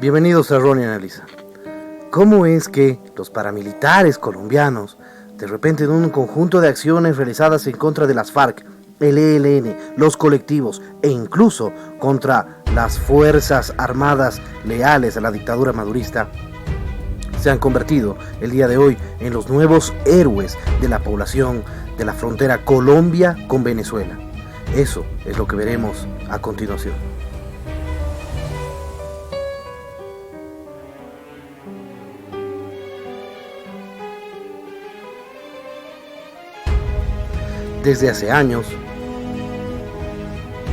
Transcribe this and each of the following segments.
Bienvenidos a Ronnie Analiza. ¿Cómo es que los paramilitares colombianos, de repente en un conjunto de acciones realizadas en contra de las FARC, el ELN, los colectivos e incluso contra las fuerzas armadas leales a la dictadura madurista, se han convertido el día de hoy en los nuevos héroes de la población de la frontera Colombia con Venezuela? Eso es lo que veremos a continuación. Desde hace años,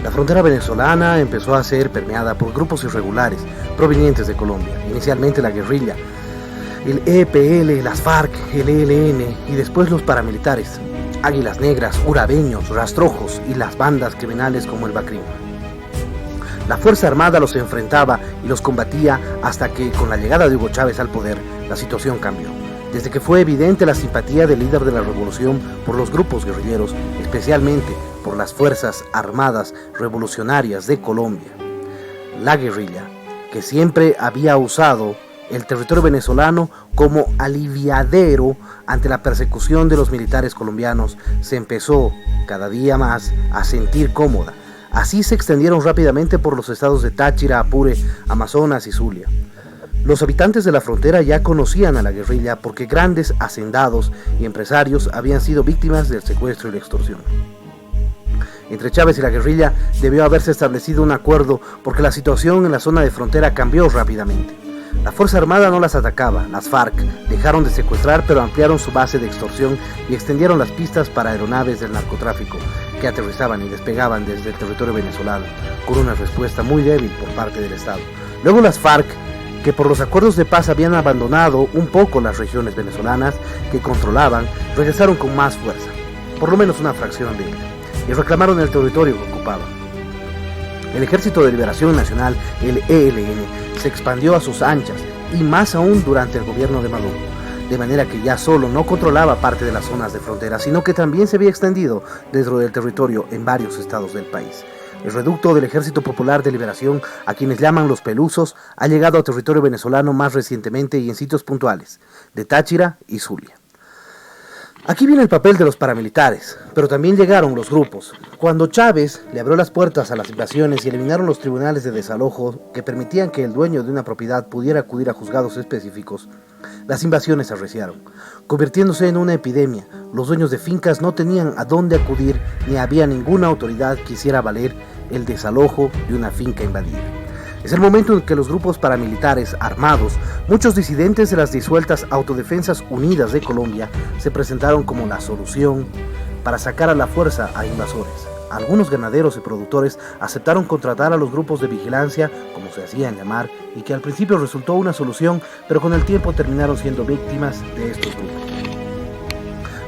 la frontera venezolana empezó a ser permeada por grupos irregulares provenientes de Colombia, inicialmente la guerrilla, el EPL, las FARC, el ELN y después los paramilitares, Águilas Negras, Urabeños, Rastrojos y las bandas criminales como el Bacrim. La Fuerza Armada los enfrentaba y los combatía hasta que, con la llegada de Hugo Chávez al poder, la situación cambió. Desde que fue evidente la simpatía del líder de la revolución por los grupos guerrilleros, especialmente por las Fuerzas Armadas Revolucionarias de Colombia, la guerrilla, que siempre había usado el territorio venezolano como aliviadero ante la persecución de los militares colombianos, se empezó cada día más a sentir cómoda. Así se extendieron rápidamente por los estados de Táchira, Apure, Amazonas y Zulia. Los habitantes de la frontera ya conocían a la guerrilla porque grandes hacendados y empresarios habían sido víctimas del secuestro y la extorsión. Entre Chávez y la guerrilla debió haberse establecido un acuerdo porque la situación en la zona de frontera cambió rápidamente. La Fuerza Armada no las atacaba, las FARC dejaron de secuestrar pero ampliaron su base de extorsión y extendieron las pistas para aeronaves del narcotráfico que aterrizaban y despegaban desde el territorio venezolano, con una respuesta muy débil por parte del Estado. Luego las FARC, que por los acuerdos de paz habían abandonado un poco las regiones venezolanas que controlaban, regresaron con más fuerza, por lo menos una fracción de ellas, y reclamaron el territorio que ocupaban. El Ejército de Liberación Nacional, el ELN, se expandió a sus anchas, y más aún durante el gobierno de Maduro, de manera que ya solo no controlaba parte de las zonas de frontera, sino que también se había extendido dentro del territorio en varios estados del país. El reducto del Ejército Popular de Liberación, a quienes llaman los Pelusos, ha llegado a territorio venezolano más recientemente y en sitios puntuales, de Táchira y Zulia. Aquí viene el papel de los paramilitares, pero también llegaron los grupos. Cuando Chávez le abrió las puertas a las invasiones y eliminaron los tribunales de desalojo que permitían que el dueño de una propiedad pudiera acudir a juzgados específicos, las invasiones se arreciaron, convirtiéndose en una epidemia. Los dueños de fincas no tenían a dónde acudir ni había ninguna autoridad que hiciera valer el desalojo de una finca invadida. Es el momento en que los grupos paramilitares armados, muchos disidentes de las disueltas Autodefensas Unidas de Colombia, se presentaron como la solución para sacar a la fuerza a invasores. Algunos ganaderos y productores aceptaron contratar a los grupos de vigilancia, como se hacían llamar, y que al principio resultó una solución, pero con el tiempo terminaron siendo víctimas de estos grupos.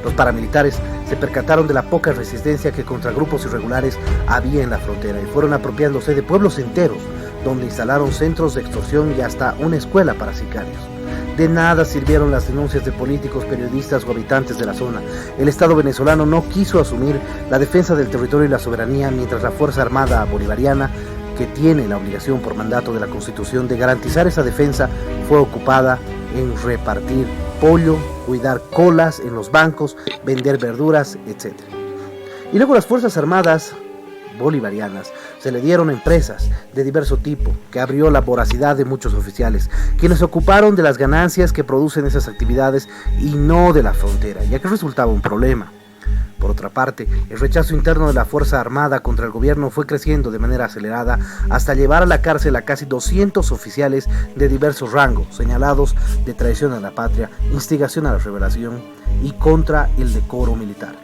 Los paramilitares se percataron de la poca resistencia que contra grupos irregulares había en la frontera y fueron apropiándose de pueblos enteros, donde instalaron centros de extorsión y hasta una escuela para sicarios. De nada sirvieron las denuncias de políticos, periodistas o habitantes de la zona. El Estado venezolano no quiso asumir la defensa del territorio y la soberanía, mientras la Fuerza Armada Bolivariana, que tiene la obligación por mandato de la Constitución de garantizar esa defensa, fue ocupada en repartir pollo, cuidar colas en los bancos, vender verduras, etc. Y luego las Fuerzas Armadas bolivarianas se le dieron empresas de diverso tipo, que abrió la voracidad de muchos oficiales, quienes se ocuparon de las ganancias que producen esas actividades y no de la frontera, ya que resultaba un problema. Por otra parte, el rechazo interno de la Fuerza Armada contra el gobierno fue creciendo de manera acelerada hasta llevar a la cárcel a casi 200 oficiales de diversos rangos, señalados de traición a la patria, instigación a la rebelión y contra el decoro militar.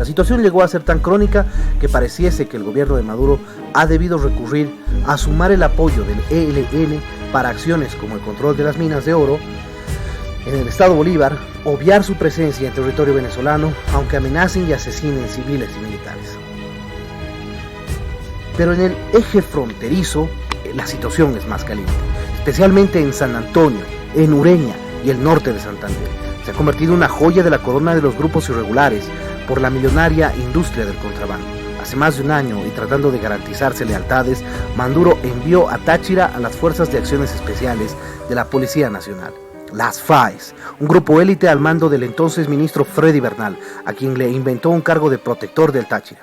La situación llegó a ser tan crónica que pareciese que el gobierno de Maduro ha debido recurrir a sumar el apoyo del ELN para acciones como el control de las minas de oro en el estado Bolívar, obviar su presencia en territorio venezolano, aunque amenacen y asesinen civiles y militares. Pero en el eje fronterizo la situación es más caliente, especialmente en San Antonio, en Ureña y el norte de Santander. Se ha convertido en una joya de la corona de los grupos irregulares por la millonaria industria del contrabando. Hace más de un año, y tratando de garantizarse lealtades, Maduro envió a Táchira a las Fuerzas de Acciones Especiales de la Policía Nacional, las FAES, un grupo élite al mando del entonces ministro Freddy Bernal, a quien le inventó un cargo de protector del Táchira.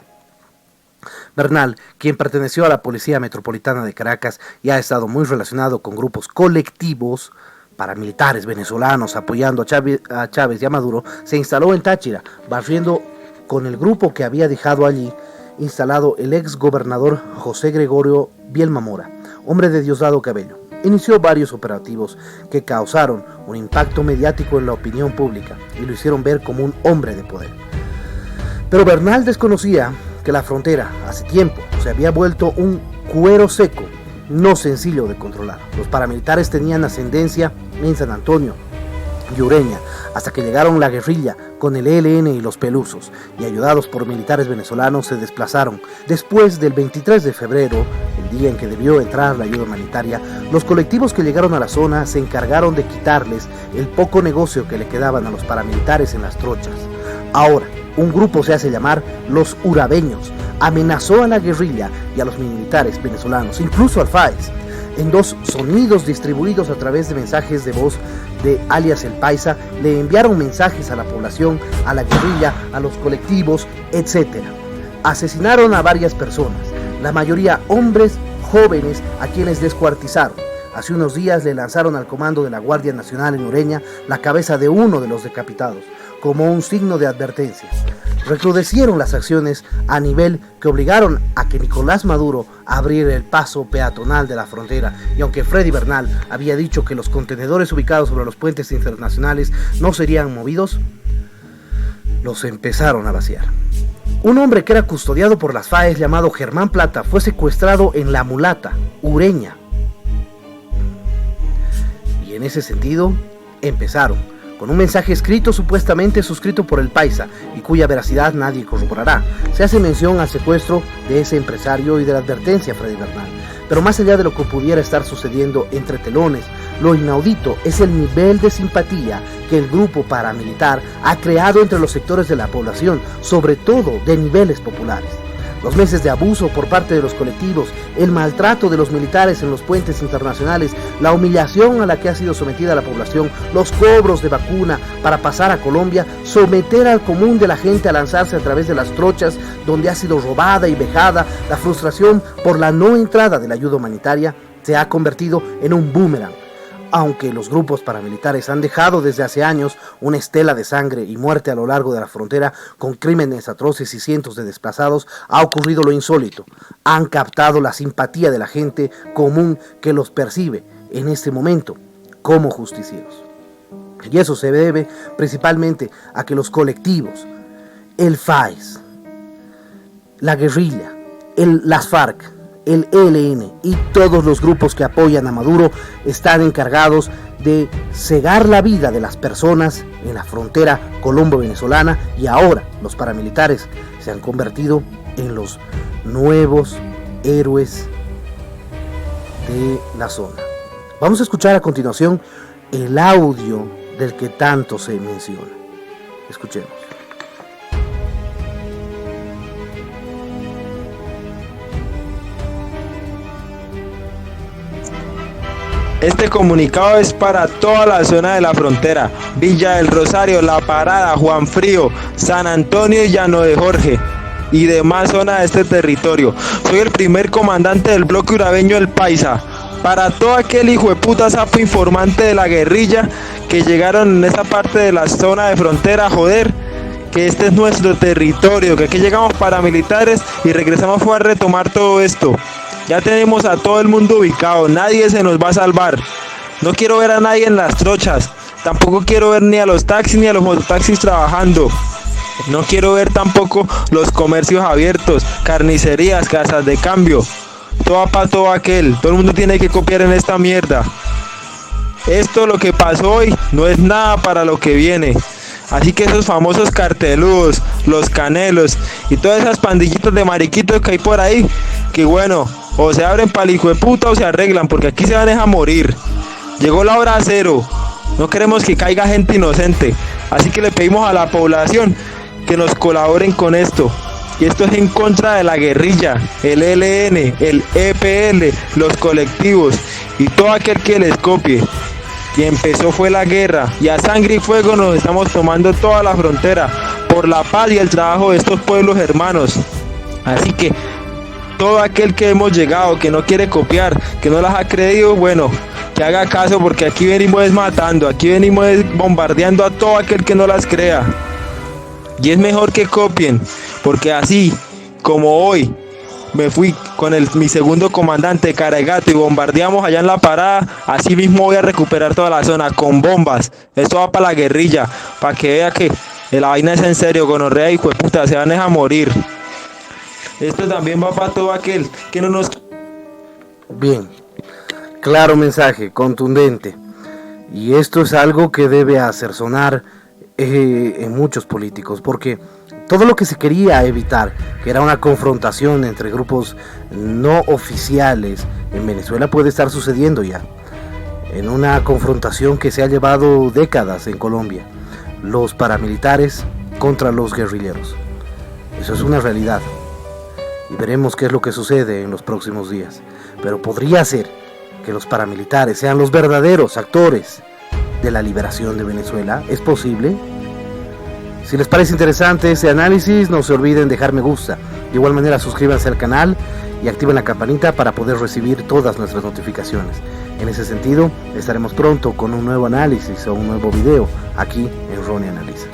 Bernal, quien perteneció a la Policía Metropolitana de Caracas y ha estado muy relacionado con grupos colectivos paramilitares venezolanos apoyando a Chávez y a Maduro, se instaló en Táchira, barriendo con el grupo que había dejado allí instalado el ex gobernador José Gregorio Bielma Mora, hombre de Diosdado Cabello. Inició varios operativos que causaron un impacto mediático en la opinión pública y lo hicieron ver como un hombre de poder. Pero Bernal desconocía que la frontera hace tiempo se había vuelto un cuero seco, no sencillo de controlar. Los paramilitares tenían ascendencia en San Antonio y Ureña, hasta que llegaron la guerrilla con el ELN y los Pelusos, y ayudados por militares venezolanos se desplazaron. Después del 23 de febrero, el día en que debió entrar la ayuda humanitaria, los colectivos que llegaron a la zona se encargaron de quitarles el poco negocio que le quedaban a los paramilitares en las trochas. Ahora, un grupo se hace llamar los Urabeños, amenazó a la guerrilla y a los militares venezolanos, incluso al FAES, en 2 sonidos distribuidos a través de mensajes de voz de alias El Paisa. Le enviaron mensajes a la población, a la guerrilla, a los colectivos, etc. Asesinaron a varias personas, la mayoría hombres jóvenes a quienes descuartizaron. Hace unos días le lanzaron al comando de la Guardia Nacional en Ureña la cabeza de uno de los decapitados, como un signo de advertencia. Recrudecieron las acciones a nivel que obligaron a que Nicolás Maduro abriera el paso peatonal de la frontera, y aunque Freddy Bernal había dicho que los contenedores ubicados sobre los puentes internacionales no serían movidos, los empezaron a vaciar. Un hombre que era custodiado por las FAES llamado Germán Plata fue secuestrado en La Mulata, Ureña. Y en ese sentido empezaron con un mensaje escrito supuestamente suscrito por El Paisa y cuya veracidad nadie corroborará. Se hace mención al secuestro de ese empresario y de la advertencia a Freddy Bernal. Pero más allá de lo que pudiera estar sucediendo entre telones, lo inaudito es el nivel de simpatía que el grupo paramilitar ha creado entre los sectores de la población, sobre todo de niveles populares. Los meses de abuso por parte de los colectivos, el maltrato de los militares en los puentes internacionales, la humillación a la que ha sido sometida la población, los cobros de vacuna para pasar a Colombia, someter al común de la gente a lanzarse a través de las trochas donde ha sido robada y vejada, la frustración por la no entrada de la ayuda humanitaria se ha convertido en un boomerang. Aunque los grupos paramilitares han dejado desde hace años una estela de sangre y muerte a lo largo de la frontera con crímenes atroces y cientos de desplazados, ha ocurrido lo insólito. Han captado la simpatía de la gente común que los percibe en este momento como justicieros. Y eso se debe principalmente a que los colectivos, el FAES, la guerrilla, las FARC, el ELN y todos los grupos que apoyan a Maduro están encargados de cegar la vida de las personas en la frontera colombo-venezolana, y ahora los paramilitares se han convertido en los nuevos héroes de la zona. Vamos a escuchar a continuación el audio del que tanto se menciona. Escuchemos. Este comunicado es para toda la zona de la frontera: Villa del Rosario, La Parada, Juan Frío, San Antonio y Llano de Jorge y demás zonas de este territorio. Soy el primer comandante del bloque urabeño El Paisa. Para todo aquel hijo de puta sapo informante de la guerrilla que llegaron en esa parte de la zona de frontera a joder, que este es nuestro territorio, que aquí llegamos paramilitares y regresamos a retomar todo esto. Ya tenemos a todo el mundo ubicado, nadie se nos va a salvar. No quiero ver a nadie en las trochas, tampoco quiero ver ni a los taxis ni a los mototaxis trabajando. No quiero ver tampoco los comercios abiertos, carnicerías, casas de cambio. Todo para todo aquel, todo el mundo tiene que copiar en esta mierda. Esto, lo que pasó hoy, no es nada para lo que viene. Así que esos famosos carteludos, los canelos y todas esas pandillitas de mariquitos que hay por ahí, que bueno, o se abren para el hijo de puta o se arreglan, porque aquí se van a morir. Llegó la hora cero, no queremos que caiga gente inocente, así que le pedimos a la población que nos colaboren con esto. y esto es en contra de la guerrilla, el ELN, el EPL, los colectivos y todo aquel que les copie. Y empezó fue la guerra, y a sangre y fuego nos estamos tomando toda la frontera por la paz y el trabajo de estos pueblos hermanos. Así que todo aquel que hemos llegado, que no quiere copiar, que no las ha creído, bueno, que haga caso, porque aquí venimos matando, aquí venimos bombardeando a todo aquel que no las crea. Y es mejor que copien, porque así como hoy me fui con mi segundo comandante Caregato y bombardeamos allá en la parada, así mismo voy a recuperar toda la zona con bombas. Esto va para la guerrilla, para que vea que la vaina es en serio, gonorrea y jueputa, se van a morir. Esto también va para todo aquel que no nos... Bien, claro mensaje, contundente. Y esto es algo que debe hacer sonar en muchos políticos, porque todo lo que se quería evitar, que era una confrontación entre grupos no oficiales en Venezuela, puede estar sucediendo ya. En una confrontación que se ha llevado décadas en Colombia, los paramilitares contra los guerrilleros. Eso es una realidad. Y veremos qué es lo que sucede en los próximos días. Pero podría ser que los paramilitares sean los verdaderos actores de la liberación de Venezuela. ¿Es posible? Si les parece interesante ese análisis, no se olviden dejar me gusta. De igual manera, suscríbanse al canal y activen la campanita para poder recibir todas nuestras notificaciones. En ese sentido, estaremos pronto con un nuevo análisis o un nuevo video aquí en Ronnie Analiza.